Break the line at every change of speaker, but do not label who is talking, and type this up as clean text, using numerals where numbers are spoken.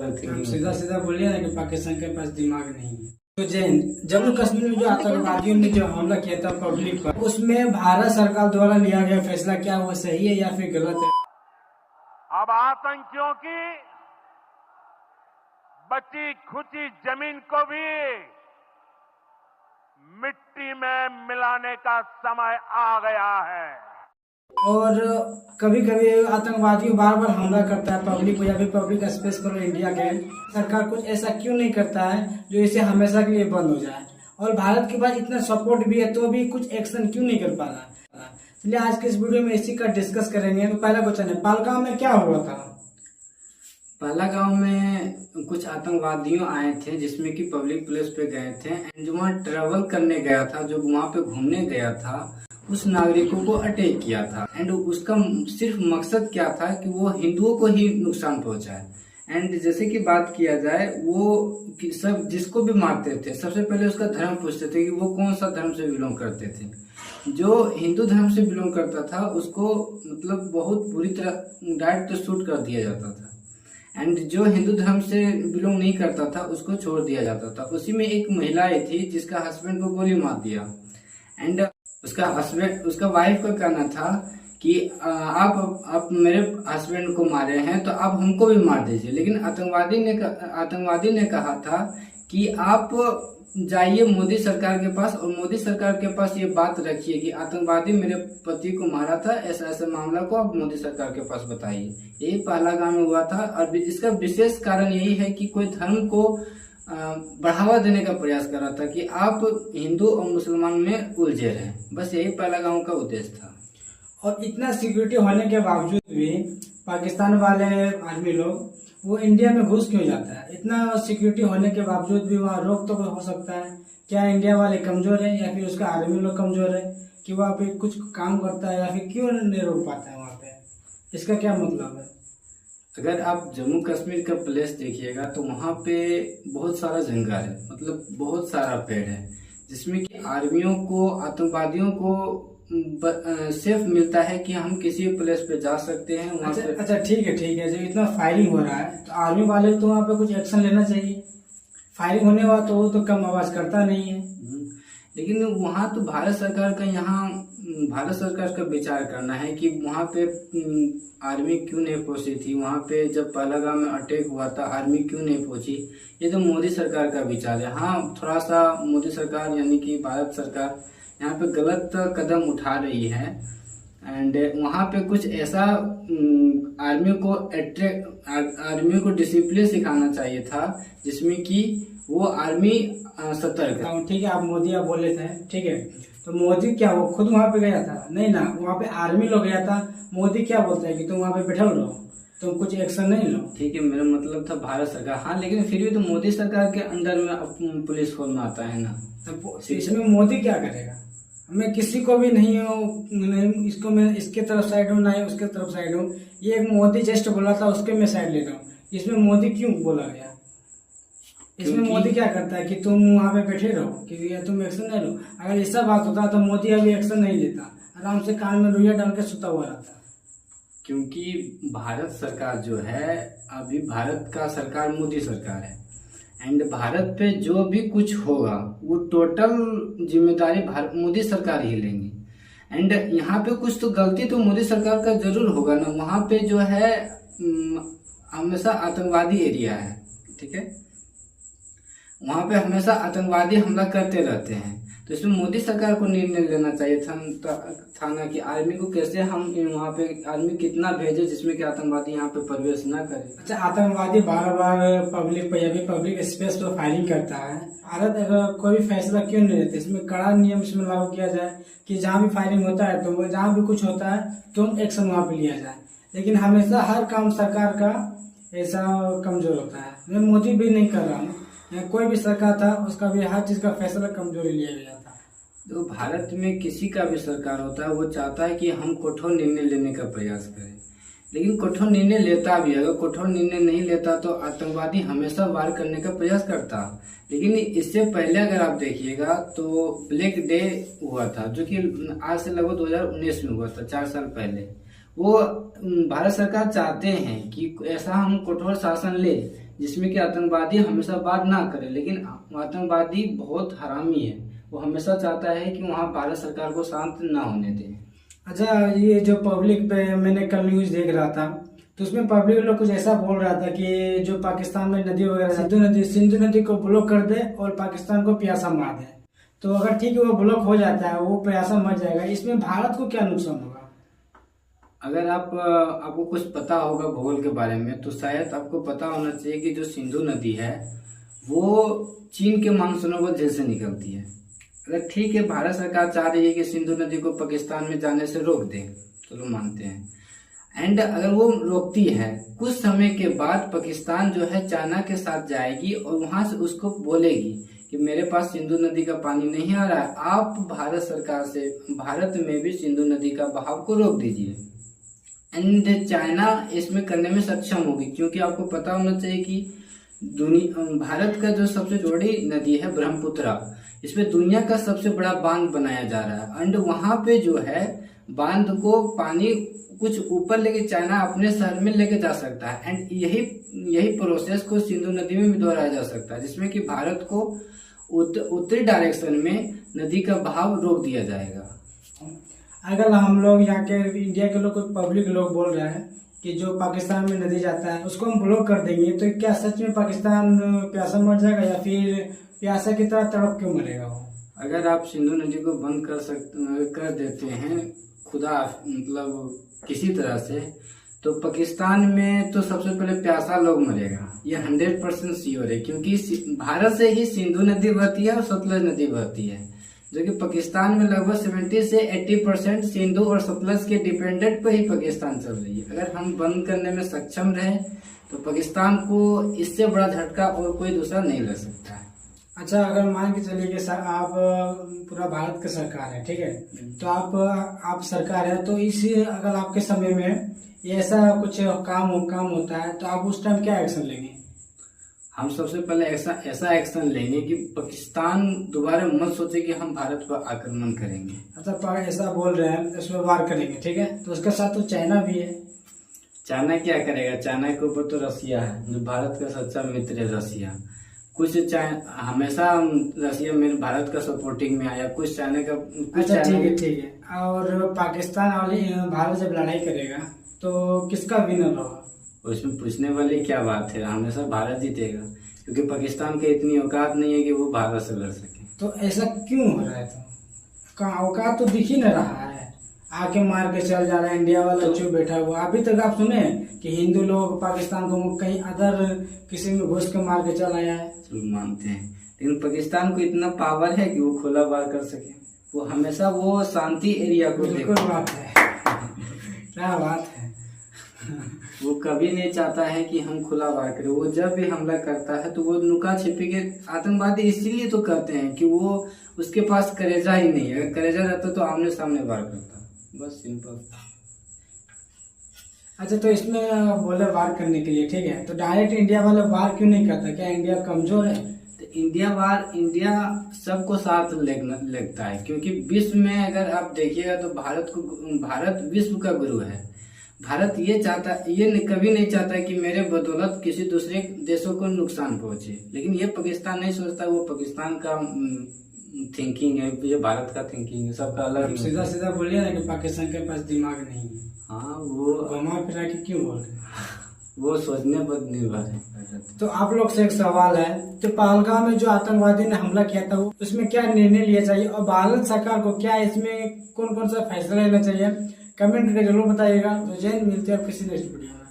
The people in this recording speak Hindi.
अलग थिंकिंग।
सीधा सीधा बोलिए ना कि पाकिस्तान के पास दिमाग नहीं है। तो जम्मू कश्मीर में जो आतंकवादियों ने जो हमला किया था पब्लिक पर, उसमें भारत सरकार द्वारा लिया गया फैसला क्या वो सही है या फिर गलत है?
अब आतंकियों की बची खुची जमीन को भी मिट्टी में मिलाने का समय आ गया है।
और कभी कभी आतंकवादी बार बार हमला करता है पब्लिक को या फिर पब्लिक स्पेस पर इंडिया के। सरकार कुछ ऐसा क्यों नहीं करता है जो इसे हमेशा के लिए बंद हो जाए? और भारत के पास इतना सपोर्ट भी है तो भी कुछ एक्शन क्यों नहीं कर पा रहा? चलिए आज के इस वीडियो में इसी का डिस्कस करेंगे। तो पहला क्वेश्चन है, पहलगाम में क्या हुआ था?
पहलगाम में कुछ आतंकवादियों आए थे जिसमें कि पब्लिक प्लेस पे गए थे एंड जो वहाँ ट्रेवल करने गया था, जो वहाँ पे घूमने गया था, उस नागरिकों को अटैक किया था। एंड उसका सिर्फ मकसद क्या था कि वो हिंदुओं को ही नुकसान पहुंचाए। एंड जैसे कि बात किया जाए, वो सब जिसको भी मारते थे सबसे पहले उसका धर्म पूछते थे कि वो कौन सा धर्म से बिलोंग करते थे। जो हिंदू धर्म से बिलोंग करता था उसको मतलब बहुत बुरी तरह डायरेक्ट शूट कर दिया जाता था। एंड जो हिंदू धर्म से बिलोंग नहीं करता था उसको छोड़ दिया जाता था। उसी में एक महिला आई थी जिसका हस्बैंड को गोली मार दिया। एंड उसका वाइफ का कहना था कि आप मेरे हस्बैंड को मारे हैं तो आप हमको भी मार दीजिए। लेकिन आतंकवादी ने कहा था कि आप जाइए मोदी सरकार के पास और मोदी सरकार के पास ये बात रखिए कि आतंकवादी मेरे पति को मारा था, ऐसा ऐसा मामला को आप मोदी सरकार के पास बताइए। यही पहलगाम में हुआ था। और इसका विशेष कारण यही है कि कोई धर्म को बढ़ावा देने का प्रयास कर रहा था कि आप हिंदू और मुसलमान में उलझे हैं। बस यही पहलगाम का उद्देश्य था।
और इतना सिक्योरिटी होने के बावजूद भी पाकिस्तान वाले आर्मी लोग वो इंडिया में घुस क्यों जाता है? इतना सिक्योरिटी होने के बावजूद भी वहाँ रोक तो हो सकता है। क्या इंडिया वाले कमजोर है या फिर उसका आर्मी लोग कमजोर है कि वहाँ पे कुछ काम करता है या फिर क्यों नहीं रोक पाता है वहाँ पे? इसका क्या मतलब है?
अगर आप जम्मू कश्मीर का प्लेस देखिएगा तो वहाँ पे बहुत सारा जंगल है, मतलब बहुत सारा पेड़ है, जिसमें कि आर्मियों को, आतंकवादियों को सेफ मिलता है कि हम किसी प्लेस पे जा सकते हैं वहाँ पे।
अच्छा ठीक है जब इतना फायरिंग हो रहा है तो आर्मी वाले तो वहाँ पे कुछ एक्शन लेना चाहिए। फायरिंग होने वाला तो वो तो कम आवाज करता नहीं है।
लेकिन वहाँ तो भारत सरकार का विचार करना है कि वहाँ पे आर्मी क्यों नहीं पहुंची थी। वहाँ पे जब पहलगाम में अटैक हुआ था आर्मी क्यों नहीं पहुंची, ये तो मोदी सरकार का विचार है। हाँ, थोड़ा सा मोदी सरकार यानी कि भारत सरकार यहाँ पे गलत कदम उठा रही है। एंड वहाँ पे कुछ ऐसा आर्मी को डिसिप्लिन सिखाना चाहिए था जिसमें कि वो आर्मी सतर्क है।
ठीक है, आप मोदी आप बोले थे, ठीक है, तो मोदी क्या वो खुद वहाँ पे गया था? नहीं ना, वहाँ पे आर्मी लोग गया था। मोदी क्या बोलता है कि तुम वहाँ पे बैठे रहो, तुम कुछ एक्शन नहीं लो।
ठीक है, मेरा मतलब था भारत सरकार। हाँ, लेकिन फिर भी तो मोदी सरकार के अंडर में पुलिस फोर्स में आता है ना।
तो इसमें मोदी क्या करेगा? मैं किसी को भी नहीं इसको मैं इसके तरफ साइड हूँ ना ही उसके तरफ साइड हूँ। ये एक मोदी जस्ट बोला था उसके मैं साइड ले रहा हूँ। इसमें मोदी क्यों बोला गया? इसमें मोदी क्या करता है कि तुम वहाँ पे बैठे रहो कि तुम एक्शन नहीं लो? अगर ऐसा बात होता तो मोदी अभी एक्शन नहीं लेता, आराम से कान में रुइया डाल के सुता हुआ रहता।
क्योंकि भारत सरकार जो है, अभी भारत का सरकार मोदी सरकार है। एंड भारत पे जो भी कुछ होगा वो टोटल जिम्मेदारी मोदी सरकार ही लेंगी। एंड यहाँ पे कुछ तो गलती तो मोदी सरकार का जरूर होगा ना। वहाँ पे जो है हमेशा आतंकवादी एरिया है, ठीक है, वहाँ पे हमेशा आतंकवादी हमला करते रहते हैं। तो इसमें मोदी सरकार को निर्णय लेना चाहिए था ना कि आर्मी को कैसे हम वहाँ पे आर्मी कितना भेजे जिसमें कि आतंकवादी यहाँ पे प्रवेश ना करे।
अच्छा, आतंकवादी बार बार पब्लिक पर या फिर पब्लिक स्पेस पर फायरिंग करता है। भारत अगर कोई भी फैसला क्यों नहीं लेते? इसमें कड़ा नियम इसमें लागू किया जाए कि जहाँ भी फायरिंग होता है तो जहाँ भी कुछ होता है तुरंत एक्शन वहाँ पे लिया जाए। लेकिन हमेशा हर काम सरकार का ऐसा कमजोर होता है। मैं मोदी भी नहीं कर रहा हूँ, कोई भी सरकार था उसका भी हर चीज का फैसला कमजोरी लिया गया था।
तो भारत में किसी का भी सरकार होता है वो चाहता है कि हम कठोर निर्णय लेने का प्रयास करें। लेकिन कठोर निर्णय लेता भी, अगर कठोर निर्णय नहीं लेता तो आतंकवादी हमेशा वार करने का प्रयास करता। लेकिन इससे पहले अगर आप देखिएगा तो ब्लैक डे हुआ था, जो कि आज से लगभग 2019 में हुआ था, 4 साल पहले। वो भारत सरकार चाहते हैं कि ऐसा हम कठोर शासन ले जिसमें कि आतंकवादी हमेशा बात ना करे, लेकिन आतंकवादी बहुत हरामी है। वो हमेशा चाहता है कि वहाँ भारत सरकार को शांत ना होने दे।
अच्छा, ये जो पब्लिक पे मैंने कल न्यूज देख रहा था, तो उसमें पब्लिक लोग कुछ ऐसा बोल रहा था कि जो पाकिस्तान में नदी वगैरह सिंधु नदी को ब्लॉक कर दे और पाकिस्तान को प्यासा मार दे। तो अगर ठीक है वो ब्लॉक हो जाता है, वो प्यासा मर जाएगा, इसमें भारत को क्या नुकसान होगा?
अगर आपको कुछ पता होगा भूगोल के बारे में, तो शायद आपको पता होना चाहिए कि जो सिंधु नदी है वो चीन के मानसूनोवर झील से निकलती है। अगर ठीक है भारत सरकार चाह रही है कि सिंधु नदी को पाकिस्तान में जाने से रोक दे, चलो मानते हैं, एंड अगर वो रोकती है, कुछ समय के बाद पाकिस्तान जो है चाइना के साथ जाएगी और वहां से उसको बोलेगी कि मेरे पास सिंधु नदी का पानी नहीं आ रहा है, आप भारत सरकार से भारत में भी सिंधु नदी का बहाव को रोक दीजिए। एंड चाइना इसमें करने में सक्षम होगी, क्योंकि आपको पता होना चाहिए कि भारत का जो सबसे चौड़ी नदी है ब्रह्मपुत्र, इसमें दुनिया का सबसे बड़ा बांध बनाया जा रहा है। एंड वहां पे जो है बांध को पानी कुछ ऊपर लेके चाइना अपने शहर में लेके जा सकता है। एंड यही प्रोसेस को सिंधु नदी में भी दोहराया जा सकता है, जिसमें कि भारत को उत्तरी डायरेक्शन में नदी का बहाव रोक दिया जाएगा।
अगर हम लोग यहाँ के इंडिया के लोग, पब्लिक लोग बोल रहे हैं कि जो पाकिस्तान में नदी जाता है उसको हम ब्लॉक कर देंगे, तो क्या सच में पाकिस्तान प्यासा मर जाएगा या फिर प्यासा की तरह तड़प के मरेगा वो?
अगर आप सिंधु नदी को बंद कर देते हैं खुदा मतलब किसी तरह से, तो पाकिस्तान में तो सबसे पहले प्यासा लोग मरेगा, ये 100% श्योर है। क्योंकि भारत से ही सिंधु नदी बहती है और सतलज नदी बहती है, जो कि पाकिस्तान में लगभग 70 से 80% सिंधु और सतलज के डिपेंडेंट पर ही पाकिस्तान चल रही है। अगर हम बंद करने में सक्षम रहे तो पाकिस्तान को इससे बड़ा झटका और कोई दूसरा नहीं लग सकता है।
अच्छा, अगर मान के चलिए कि सर आप पूरा भारत का सरकार है, ठीक है, तो आप सरकार है, तो इस अगर आपके समय में ऐसा कुछ काम होता है तो आप उस टाइम क्या एक्शन लेंगे?
हम सबसे पहले ऐसा एक्शन लेंगे कि पाकिस्तान दोबारा मत सोचे कि हम भारत पर आक्रमण करेंगे।
अच्छा, ऐसा बोल रहे हैं उसमें वार करेंगे, ठीक है, तो उसके साथ तो चाइना भी है।
चाइना क्या करेगा? चाइना के ऊपर तो रसिया है, जो भारत का सच्चा मित्र है रसिया। हमेशा रसिया मेरे भारत का सपोर्टिंग में आया, कुछ चाइना का।
अच्छा, ठीक है। और पाकिस्तान और भारत जब लड़ाई करेगा तो किसका विनर होगा?
उसमें पूछने वाली क्या बात है, हमेशा भारत जीतेगा, क्योंकि पाकिस्तान की इतनी औकात नहीं है कि वो भारत से लड़ सके।
तो ऐसा क्यों हो रहा है? तो औकात तो दिख ही नहीं रहा है, आके मार के चल जा रहा है, इंडिया वाला चुप बैठा हुआ। अभी तक आप सुने कि हिंदू लोग पाकिस्तान को कहीं अदर किसी में घुस के मार के चल आया है?
मानते हैं, लेकिन पाकिस्तान को इतना पावर है कि वो खुला वार कर सके। वो हमेशा वो शांति एरिया को
बात है क्या बात है
वो कभी नहीं चाहता है कि हम खुला वार करें। वो जब भी हमला करता है तो वो नुका छिपी के, आतंकवादी इसीलिए तो करते हैं कि वो उसके पास करेजा ही नहीं है। अगर करेजा रहता तो आमने सामने वार करता, बस सिंपल।
अच्छा, तो इसमें बोले वार करने के लिए, ठीक है, तो डायरेक्ट इंडिया वाला वार क्यों नहीं करता? क्या इंडिया कमजोर है?
तो इंडिया सबको साथ लगता है, क्योंकि विश्व में अगर आप देखिएगा तो भारत विश्व का गुरु है। भारत ये कभी नहीं चाहता कि मेरे बदौलत किसी दूसरे देशों को नुकसान पहुंचे, लेकिन ये पाकिस्तान नहीं सोचता। वो पाकिस्तान का थिंकिंग है, ये भारत का थिंकिंग है, सबका अलग।
सीधा सीधा बोलिए ना कि पाकिस्तान के पास दिमाग नहीं है।
हाँ, वो
घुमा फिरा के क्यों बोल रहे हैं?
वो सोचने पर निर्भर है।
तो आप लोग से एक सवाल है, तो पहलगाम में जो आतंकवादी ने हमला किया था उसमें क्या निर्णय लिया चाहिए और भारत सरकार को क्या इसमें कौन कौन सा फैसला लेना चाहिए? कमेंट करके जरूर बताइएगा। तो जय हिंद, मिलते हैं किसी नेक्स्ट वीडियो में।